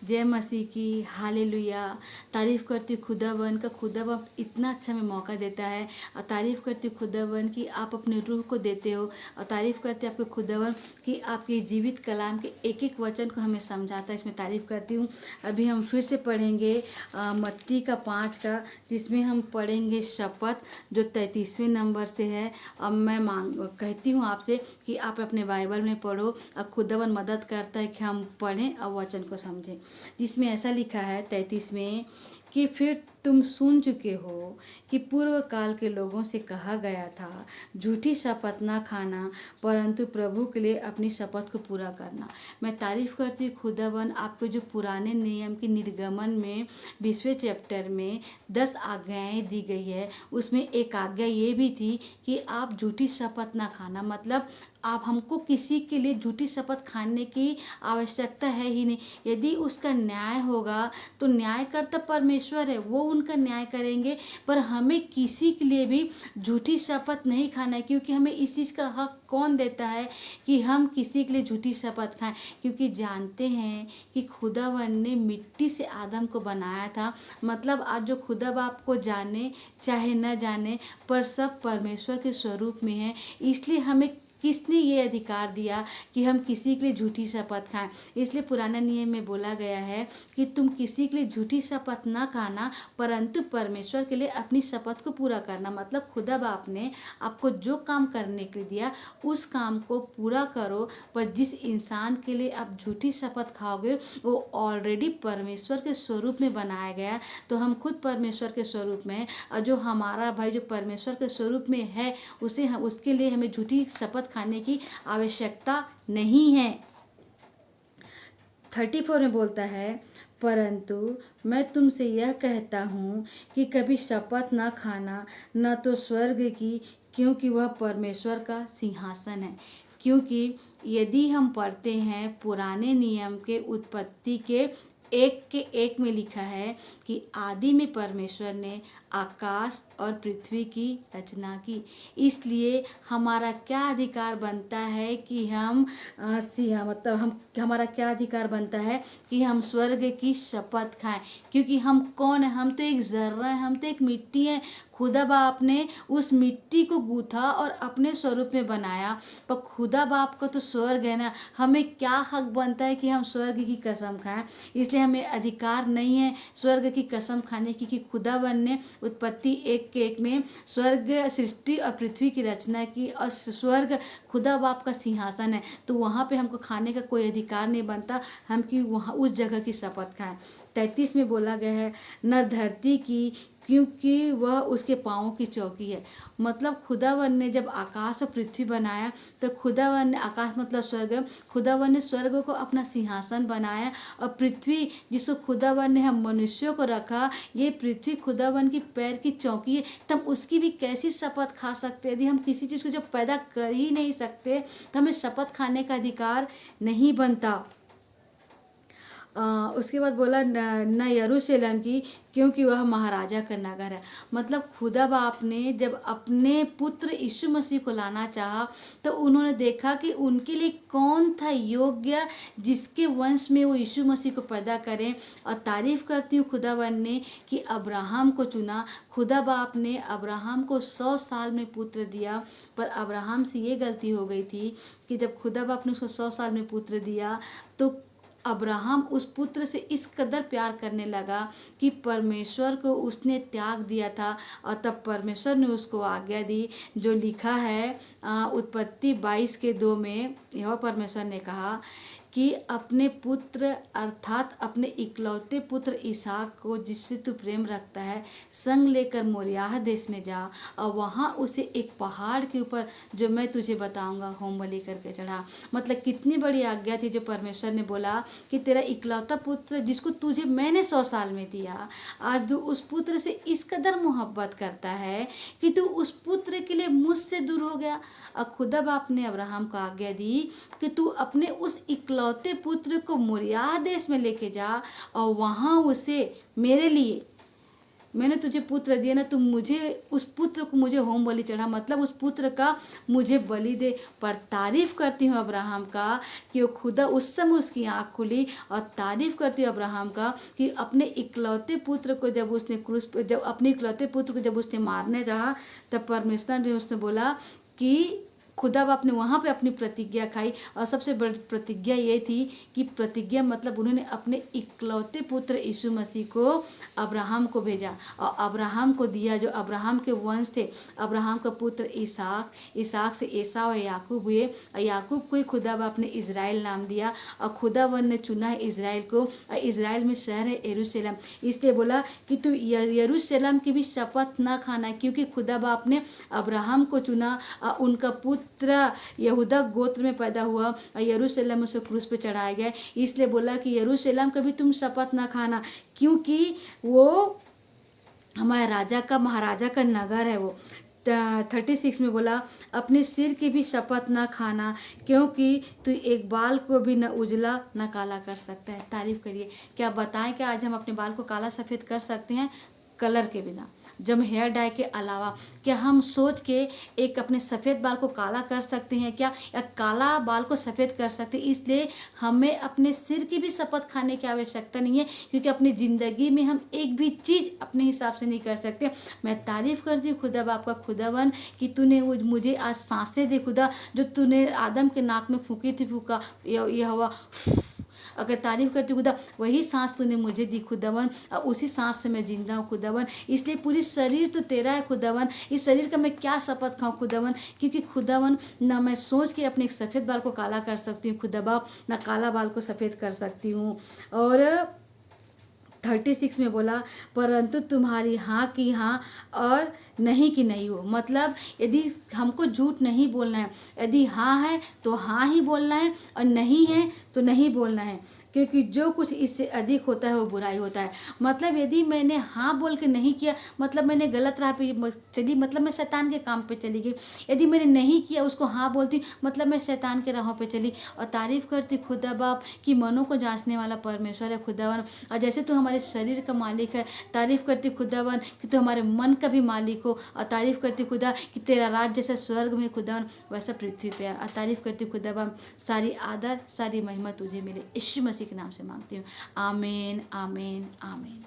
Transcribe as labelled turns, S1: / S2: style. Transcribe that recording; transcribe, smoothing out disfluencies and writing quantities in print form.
S1: जय मसीह की, हालेलुया। तारीफ़ करती हूँ खुदावन का, खुदावन इतना अच्छा हमें मौका देता है। और तारीफ़ करती हूँ खुदावन कि आप अपने रूह को देते हो। और तारीफ़ करते हैं आपके खुदावन कि आपके जीवित कलाम के एक एक वचन को हमें समझाता है। इसमें तारीफ़ करती हूँ। अभी हम फिर से पढ़ेंगे मत्ती का 5 का, जिसमें हम पढ़ेंगे शपथ, जो 33वें नंबर से है। अब मैं कहती हूँ आपसे कि आप अपने बाइबल में पढ़ो, और खुदावन मदद करता है कि हम पढ़ें और वचन को समझें। जिसमें ऐसा लिखा है 33 में कि फिर तुम सुन चुके हो कि पूर्व काल के लोगों से कहा गया था, झूठी शपथ ना खाना, परंतु प्रभु के लिए अपनी शपथ को पूरा करना। मैं तारीफ़ करती हूँ खुदावन, आपको जो पुराने नियम के निर्गमन में 20वें चैप्टर में 10 आज्ञाएं दी गई है, उसमें एक आज्ञा ये भी थी कि आप झूठी शपथ ना खाना। मतलब आप हमको किसी के लिए झूठी शपथ खाने की आवश्यकता है ही नहीं। यदि उसका न्याय होगा तो न्यायकर्ता परमेश्वर है, वो उनका न्याय करेंगे। पर हमें किसी के लिए भी झूठी शपथ नहीं खाना है, क्योंकि हमें इस चीज़ का हक कौन देता है कि हम किसी के लिए झूठी शपथ खाएं। क्योंकि जानते हैं कि खुदावन ने मिट्टी से आदम को बनाया था। मतलब आज जो खुदा बाप को जाने चाहे न जाने, पर सब परमेश्वर के स्वरूप में है। इसलिए हमें किसने ये अधिकार दिया कि हम किसी के लिए झूठी शपथ खाएं। इसलिए पुराना नियम में बोला गया है कि तुम किसी के लिए झूठी शपथ ना खाना, परंतु परमेश्वर के लिए अपनी शपथ को पूरा करना। मतलब खुदा बाप ने आपको जो काम करने के लिए दिया, उस काम को पूरा करो। पर जिस इंसान के लिए आप झूठी शपथ खाओगे, वो ऑलरेडी परमेश्वर के स्वरूप में बनाया गया। तो हम खुद परमेश्वर के स्वरूप में हैं, और जो हमारा भाई जो परमेश्वर के स्वरूप में है, उसके लिए हमें झूठी शपथ खाने की आवश्यकता नहीं है। 34 में बोलता है, परंतु मैं तुमसे यह कहता हूँ कि कभी शपथ न खाना, न तो स्वर्ग की, क्योंकि वह परमेश्वर का सिंहासन है। क्योंकि यदि हम पढ़ते हैं पुराने नियम के उत्पत्ति के 1 में लिखा है कि आदि में परमेश्वर ने आकाश और पृथ्वी की रचना की। इसलिए हमारा क्या अधिकार बनता है कि हमारा क्या अधिकार बनता है कि हम स्वर्ग की शपथ खाएं। क्योंकि हम कौन है? हम तो एक जर्रा है, हम तो एक मिट्टी है। खुदा बाप ने उस मिट्टी को गूथा और अपने स्वरूप में बनाया। पर खुदा बाप का तो स्वर्ग है ना, हमें क्या हक बनता है कि हम स्वर्ग की कसम खाएं? इसलिए हमें अधिकार नहीं है स्वर्ग की कसम खाने की, कि खुदावन ने उत्पत्ति 1 में स्वर्ग सृष्टि और पृथ्वी की रचना की, और स्वर्ग खुदा बाप का सिंहासन है। तो वहाँ पे हमको खाने का कोई अधिकार नहीं बनता हम कि वहाँ उस जगह की शपथ खाएं। 33 में बोला गया है, न धरती की, क्योंकि वह उसके पाँवों की चौकी है। मतलब खुदावन ने जब आकाश और पृथ्वी बनाया, तो खुदावन ने, आकाश मतलब स्वर्ग, खुदावन ने स्वर्ग को अपना सिंहासन बनाया। और पृथ्वी जिसको खुदावन ने हम मनुष्यों को रखा, ये पृथ्वी खुदावन की पैर की चौकी है। तब उसकी भी कैसी शपथ खा सकते? यदि हम किसी चीज़ को जब पैदा कर ही नहीं सकते, तो हमें शपथ खाने का अधिकार नहीं बनता। उसके बाद बोला न यरूशलेम की, क्योंकि वह महाराजा का नगर है। मतलब खुदा बाप ने जब अपने पुत्र यीशु मसीह को लाना चाहा, तो उन्होंने देखा कि उनके लिए कौन था योग्य, जिसके वंश में वो यीशु मसीह को पैदा करें। और तारीफ़ करती हूँ खुदावन ने कि अब्राहम को चुना। खुदा बाप ने अब्राहम को 100 साल में पुत्र दिया। पर अब्राहम से ये गलती हो गई थी कि जब खुदा बाप ने उसको 100 साल में पुत्र दिया, तो अब्राहम उस पुत्र से इस कदर प्यार करने लगा कि परमेश्वर को उसने त्याग दिया था। और तब परमेश्वर ने उसको आज्ञा दी, जो लिखा है उत्पत्ति 22 के 2 में। यह परमेश्वर ने कहा कि अपने पुत्र अर्थात अपने इकलौते पुत्र इसहाक को, जिससे तू प्रेम रखता है, संग लेकर मोरियाह देश में जा, और वहाँ उसे एक पहाड़ के ऊपर, जो मैं तुझे बताऊंगा, होम बलि करके चढ़ा। मतलब कितनी बड़ी आज्ञा थी जो परमेश्वर ने बोला कि तेरा इकलौता पुत्र जिसको तुझे मैंने 100 साल में दिया, आज तू उस पुत्र से इस कदर मोहब्बत करता है कि तू उस पुत्र के लिए मुझसे दूर हो गया। और खुदा बाप ने अब्राहम को आज्ञा दी कि तू अपने उस इकलौते पुत्र को मोरिया देश में लेके जा, और वहाँ उसे मेरे लिए मैंने तुझे पुत्र दिया ना, तुम मुझे उस पुत्र को मुझे होम बलि चढ़ा, मतलब उस पुत्र का मुझे बलि दे। पर तारीफ करती हूँ अब्राहम का कि वो खुदा उस समय उसकी आँख खुली, और तारीफ करती हूँ अब्राहम का कि अपने इकलौते पुत्र को जब उसने क्रूस पे, जब अपने इकलौते पुत्र को जब उसने मारने चाहा, तब परमेश्वर ने उसने बोला कि खुदा बाप ने वहाँ पे अपनी प्रतिज्ञा खाई। और सबसे बड़ी प्रतिज्ञा ये थी कि प्रतिज्ञा मतलब उन्होंने अपने इकलौते पुत्र यीशु मसीह को अब्राहम को भेजा और अब्राहम को दिया, जो अब्राहम के वंश थे। अब्राहम का पुत्र इसहाक, इसहाक से एसाव और याकूब हुए, और याकूब को ही खुदा बाप ने इज़राइल नाम दिया, और खुदावन ने चुना है इज़राइल को, और इज़राइल में शहर है यरूशलेम। इसलिए बोला कि तू यरूशलेम की भी शपथ ना खाना, क्योंकि खुदा बाप ने अब्राहम को चुना, उनका पुत्र यहूदा गोत्र में पैदा हुआ और यरूशलेम उसे क्रूस पे चढ़ाया गया। इसलिए बोला कि यरूशलेम का भी तुम शपथ ना खाना, क्योंकि वो हमारे राजा का, महाराजा का नगर है। वो 36 में बोला अपने सिर की भी शपथ ना खाना, क्योंकि तू एक बाल को भी न उजला न काला कर सकता है। तारीफ करिए। क्या बताएं कि आज हम अपने बाल को काला सफ़ेद कर सकते हैं कलर के बिना, जब हेयर डाई के अलावा? क्या हम सोच के एक अपने सफ़ेद बाल को काला कर सकते हैं क्या, या काला बाल को सफ़ेद कर सकते हैं? इसलिए हमें अपने सिर की भी शपथ खाने की आवश्यकता नहीं है, क्योंकि अपनी ज़िंदगी में हम एक भी चीज़ अपने हिसाब से नहीं कर सकते। मैं तारीफ़ करती हूँ खुदा बाप का, खुदावन, कि तूने मुझे आज सांसें दे खुदा, जो तूने आदम के नाक में फूकी थी, फूका ये हवा, अगर तारीफ करती हूँ खुदा, वही सांस तूने मुझे दी खुदावन, और उसी सांस से मैं जिंदा हूँ खुदावन। इसलिए पूरी शरीर तो तेरा है खुदावन, इस शरीर का मैं क्या शपथ खाऊँ खुदावन, क्योंकि खुदावन ना मैं सोच के अपने एक सफ़ेद बाल को काला कर सकती हूँ खुदा बाप, ना काला बाल को सफ़ेद कर सकती हूँ। और 36 में बोला परंतु तुम्हारी हाँ की हाँ और नहीं की नहीं हो। मतलब यदि हमको झूठ नहीं बोलना है, यदि हाँ है तो हाँ ही बोलना है, और नहीं है तो नहीं बोलना है, क्योंकि जो कुछ इससे अधिक होता है वो बुराई होता है। मतलब यदि मैंने हाँ बोल के नहीं किया, मतलब मैंने गलत राह पे चली, मतलब मैं शैतान के काम पे चली गई। यदि मैंने नहीं किया, उसको हाँ बोलती, मतलब मैं शैतान के राहों पे चली। और तारीफ़ करती खुदा बाप कि मनों को जांचने वाला परमेश्वर है खुदावन। और जैसे तू हमारे शरीर का मालिक है, तारीफ़ करती खुदावन कि तू हमारे मन का भी मालिक हो। और तारीफ़ करती खुदा कि तेरा राज जैसा स्वर्ग में खुदावन वैसा पृथ्वी पे है। और तारीफ़ करती खुदावन, सारी आदर सारी महिमा तुझे मिले, यीशु मसीह के नाम से मांगती हूँ। आमीन आमीन आमीन।